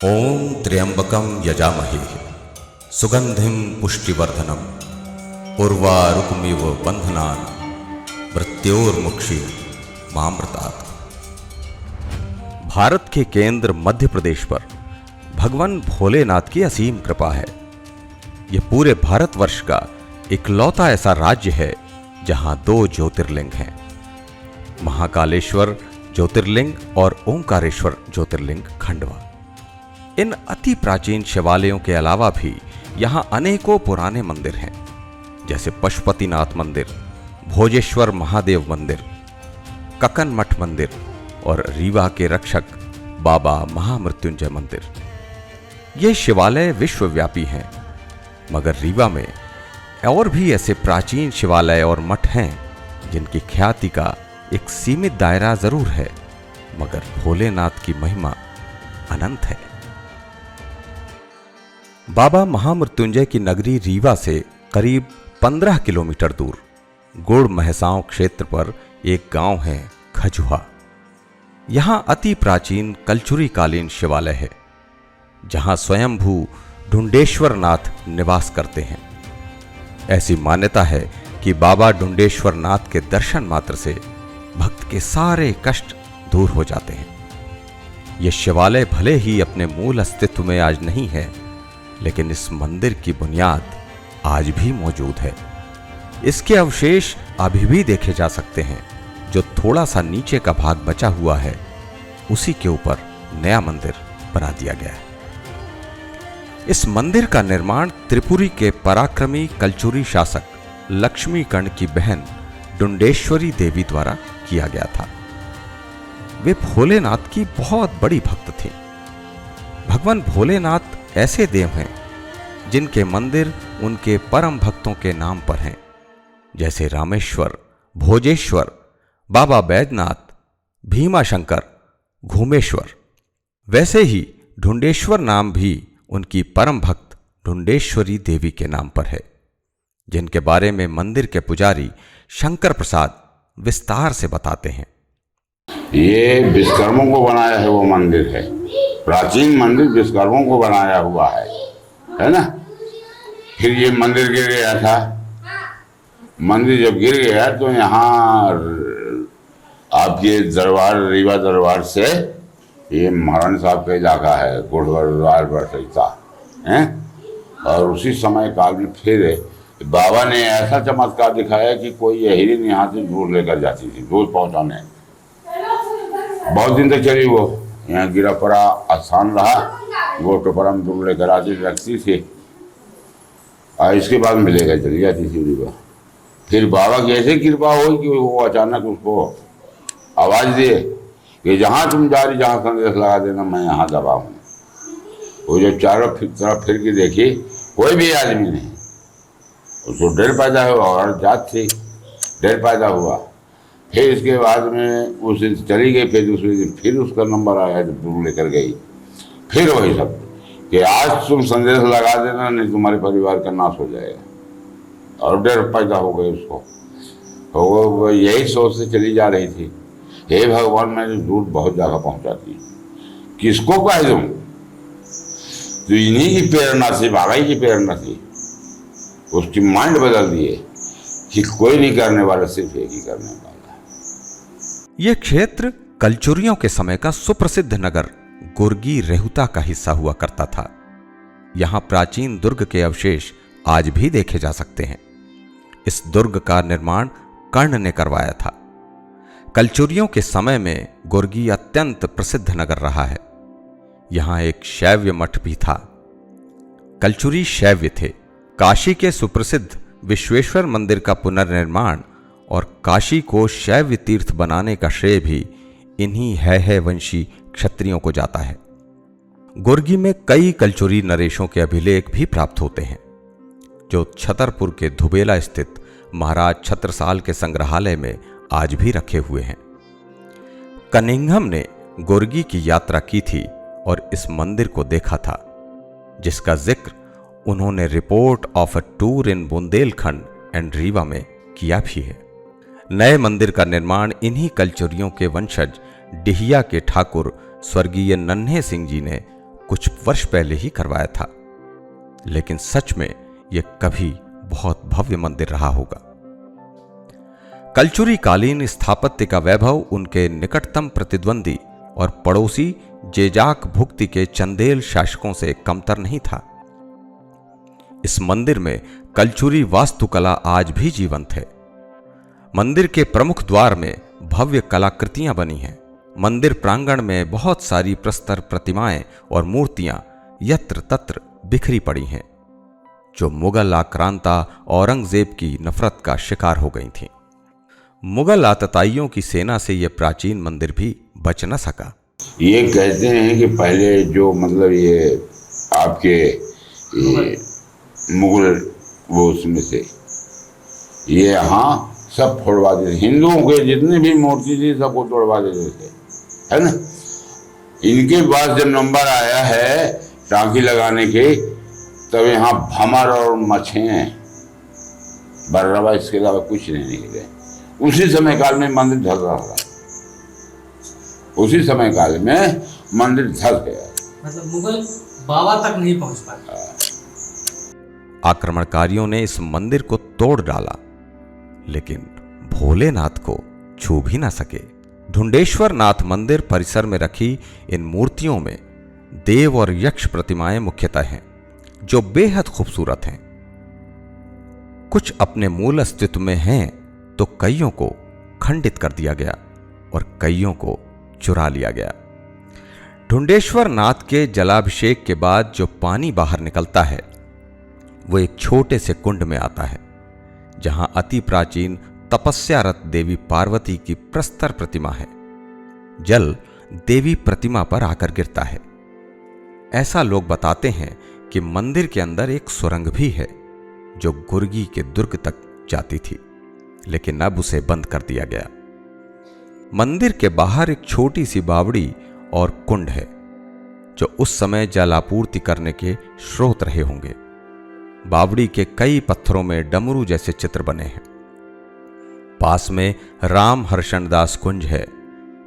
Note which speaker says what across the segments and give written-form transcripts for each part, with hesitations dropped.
Speaker 1: ओम त्र्यंबकं यजामहे सुगंधिं पुष्टिवर्धनम् उर्वारुकमिव बन्धनान् मृत्योर्मुक्षीयमामृतात्। भारत के केंद्र मध्य प्रदेश पर भगवान भोलेनाथ की असीम कृपा है। यह पूरे भारतवर्ष का इकलौता ऐसा राज्य है जहां 2 ज्योतिर्लिंग हैं, महाकालेश्वर ज्योतिर्लिंग और ओंकारेश्वर ज्योतिर्लिंग खंडवा। इन अति प्राचीन शिवालयों के अलावा भी यहां अनेकों पुराने मंदिर हैं, जैसे पशुपतिनाथ मंदिर, भोजेश्वर महादेव मंदिर, ककन मठ मंदिर और रीवा के रक्षक बाबा महामृत्युंजय मंदिर। ये शिवालय विश्वव्यापी हैं, मगर रीवा में और भी ऐसे प्राचीन शिवालय और मठ हैं जिनकी ख्याति का एक सीमित दायरा जरूर है, मगर भोलेनाथ की महिमा अनंत है। बाबा महामृत्युंजय की नगरी रीवा से करीब 15 किलोमीटर दूर गुड़ महसाओं क्षेत्र पर एक गांव है खजुहा। यहां अति प्राचीन कलचुरी कालीन शिवालय है, जहां स्वयंभू ढुंडेश्वर नाथ निवास करते हैं। ऐसी मान्यता है कि बाबा ढुंडेश्वर नाथ के दर्शन मात्र से भक्त के सारे कष्ट दूर हो जाते हैं। यह शिवालय भले ही अपने मूल अस्तित्व में आज नहीं है, लेकिन इस मंदिर की बुनियाद आज भी मौजूद है। इसके अवशेष अभी भी देखे जा सकते हैं। जो थोड़ा सा नीचे का भाग बचा हुआ है, उसी के ऊपर नया मंदिर बना दिया गया है। इस मंदिर का निर्माण त्रिपुरी के पराक्रमी कलचुरी शासक लक्ष्मीकर्ण की बहन डुंडेश्वरी देवी द्वारा किया गया था। वे भोलेनाथ की बहुत बड़ी भक्त थी। भगवान भोलेनाथ ऐसे देव हैं जिनके मंदिर उनके परम भक्तों के नाम पर हैं, जैसे रामेश्वर, भोजेश्वर, बाबा बैद्यनाथ, भीमाशंकर, घूमेश्वर। वैसे ही ढुंडेश्वर नाम भी उनकी परम भक्त ढुंडेश्वरी देवी के नाम पर है, जिनके बारे में मंदिर के पुजारी शंकर प्रसाद विस्तार से बताते हैं।
Speaker 2: ये विश्वकर्मों को बनाया है वो मंदिर है, प्राचीन मंदिर विश्वकर्मों को बनाया हुआ है ना। फिर ये मंदिर गिर गया था। मंदिर जब गिर गया तो यहाँ आपके दरबार, रीवा दरबार से ये महारानी साहब का इलाका है, गुड़गढ़ बरसैता है। और उसी समय काल में फिर बाबा ने ऐसा चमत्कार दिखाया कि कोई हिरन यहाँ से दूध लेकर जाती थी, दूध पहुँचाने। बहुत दिन तक चली वो, यहाँ गिरा पड़ा आसान रहा, वो टोपरम दूध लेकर आती रखती थी और इसके बाद मिलेगा चली जाती थी रीवा। फिर बाबा की ऐसी कृपा हुई कि वो अचानक उसको आवाज़ दिए कि जहाँ तुम जा रही, जहाँ संदेश लगा देना, मैं यहाँ दबा हूँ। वो जब चारों तरफ फिर के देखी, कोई भी आदमी नहीं। उसको डर पैदा हुआ, और जात थी, डर पैदा हुआ। फिर इसके बाद में उस दिन चली गई। फिर दूसरे दिन फिर उसका नंबर आया जब दूर लेकर गई। फिर वही सब कि आज तुम संदेश लगा देना, नहीं तुम्हारे परिवार का नाश हो जाएगा। और डर पैदा हो गई उसको। वो यही सोच से चली जा रही थी, हे भगवान, मैंने दूध बहुत जगह पहुँचाती, किसको कह दूँ? तो इन्हीं की प्रेरणा थी, बाबा की प्रेरणा थी। उसकी माइंड बदल दिए कि कोई नहीं करने वाला, सिर्फ एक ही करने वाला।
Speaker 1: यह क्षेत्र कलचुरियों के समय का सुप्रसिद्ध नगर गुर्गी रेहुता का हिस्सा हुआ करता था। यहां प्राचीन दुर्ग के अवशेष आज भी देखे जा सकते हैं। इस दुर्ग का निर्माण कर्ण ने करवाया था। कलचुरियों के समय में गुर्गी अत्यंत प्रसिद्ध नगर रहा है। यहां एक शैव्य मठ भी था। कलचुरी शैव्य थे। काशी के सुप्रसिद्ध विश्वेश्वर मंदिर का पुनर्निर्माण और काशी को शैव तीर्थ बनाने का श्रेय भी इन्हीं है वंशी क्षत्रियों को जाता है। गुर्गी में कई कलचुरी नरेशों के अभिलेख भी प्राप्त होते हैं, जो छतरपुर के धुबेला स्थित महाराज छत्रसाल के संग्रहालय में आज भी रखे हुए हैं। कनिंघम ने गुर्गी की यात्रा की थी और इस मंदिर को देखा था, जिसका जिक्र उन्होंने report of a tour in Bundelkhand and Rewa में किया भी है। नए मंदिर का निर्माण इन्हीं कलचुरियों के वंशज डिहिया के ठाकुर स्वर्गीय नन्हे सिंह जी ने कुछ वर्ष पहले ही करवाया था, लेकिन सच में यह कभी बहुत भव्य मंदिर रहा होगा। कलचुरी कालीन स्थापत्य का वैभव उनके निकटतम प्रतिद्वंदी और पड़ोसी जेजाक भुक्ति के चंदेल शासकों से कमतर नहीं था। इस मंदिर में कलचुरी वास्तुकला आज भी जीवंत है। मंदिर के प्रमुख द्वार में भव्य कलाकृतियां बनी हैं। मंदिर प्रांगण में बहुत सारी प्रस्तर प्रतिमाएं और मूर्तियां यत्र तत्र बिखरी पड़ी हैं, जो मुगल आक्रांता औरंगजेब की नफरत का शिकार हो गई थीं। मुगल आतताइयों की सेना से यह प्राचीन मंदिर भी बच न सका।
Speaker 2: ये कहते हैं कि पहले जो मतलब ये आपके ये मुगल वो उसमें से ये यहाँ सब फोड़वा देते, हिंदुओं के जितने भी मूर्ति थी सबको तोड़वा देते थे, है ना। इनके पास जब नंबर आया है टांकी लगाने के, तब यहाँ भमर और मछें बर्रवा, इसके अलावा कुछ नहीं निकले। उसी समय काल में मंदिर धस रहा था, उसी समय काल में मंदिर धस गया।
Speaker 3: मतलब मुगल बाबा तक नहीं पहुंच पाए।
Speaker 1: आक्रमणकारियों ने इस मंदिर को तोड़ डाला, लेकिन भोलेनाथ को छू भी ना सके। ढुंडेश्वर नाथ मंदिर परिसर में रखी इन मूर्तियों में देव और यक्ष प्रतिमाएं मुख्यतः हैं, जो बेहद खूबसूरत हैं। कुछ अपने मूल अस्तित्व में हैं, तो कईयों को खंडित कर दिया गया और कईयों को चुरा लिया गया। ढुंडेश्वर नाथ के जलाभिषेक के बाद जो पानी बाहर निकलता है, वो एक छोटे से कुंड में आता है, जहां अति प्राचीन तपस्यारत देवी पार्वती की प्रस्तर प्रतिमा है। जल देवी प्रतिमा पर आकर गिरता है। ऐसा लोग बताते हैं कि मंदिर के अंदर एक सुरंग भी है, जो गुर्गी के दुर्ग तक जाती थी, लेकिन अब उसे बंद कर दिया गया। मंदिर के बाहर एक छोटी सी बावड़ी और कुंड है, जो उस समय जल आपूर्ति करने के स्रोत रहे होंगे। बावड़ी के कई पत्थरों में डमरू जैसे चित्र बने हैं। पास में राम हर्षणदास कुंज है,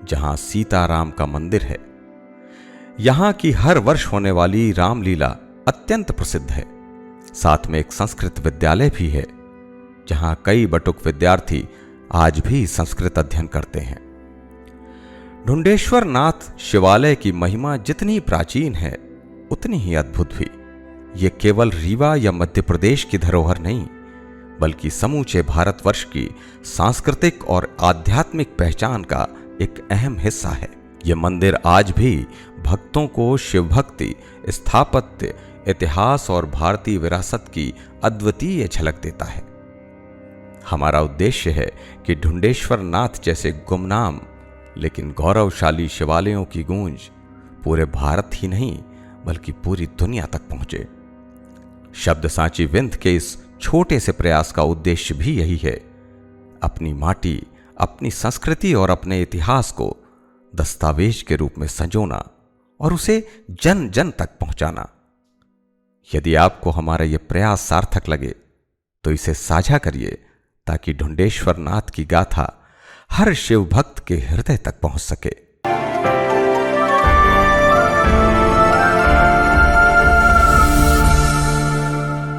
Speaker 1: जहां सीताराम का मंदिर है। यहां की हर वर्ष होने वाली रामलीला अत्यंत प्रसिद्ध है। साथ में एक संस्कृत विद्यालय भी है, जहां कई बटुक विद्यार्थी आज भी संस्कृत अध्ययन करते हैं। ढुंडेश्वर नाथ शिवालय की महिमा जितनी प्राचीन है, उतनी ही अद्भुत भी। ये केवल रीवा या मध्य प्रदेश की धरोहर नहीं, बल्कि समूचे भारतवर्ष की सांस्कृतिक और आध्यात्मिक पहचान का एक अहम हिस्सा है। ये मंदिर आज भी भक्तों को शिव भक्ति, स्थापत्य, इतिहास और भारतीय विरासत की अद्वितीय झलक देता है। हमारा उद्देश्य है कि ढुंडेश्वर नाथ जैसे गुमनाम लेकिन गौरवशाली शिवालयों की गूंज पूरे भारत ही नहीं, बल्कि पूरी दुनिया तक पहुंचे। शब्द सांची विंध् के इस छोटे से प्रयास का उद्देश्य भी यही है, अपनी माटी, अपनी संस्कृति और अपने इतिहास को दस्तावेज के रूप में संजोना और उसे जन जन तक पहुंचाना। यदि आपको हमारा यह प्रयास सार्थक लगे, तो इसे साझा करिए, ताकि ढुंडेश्वर नाथ की गाथा हर शिव भक्त के हृदय तक पहुंच सके।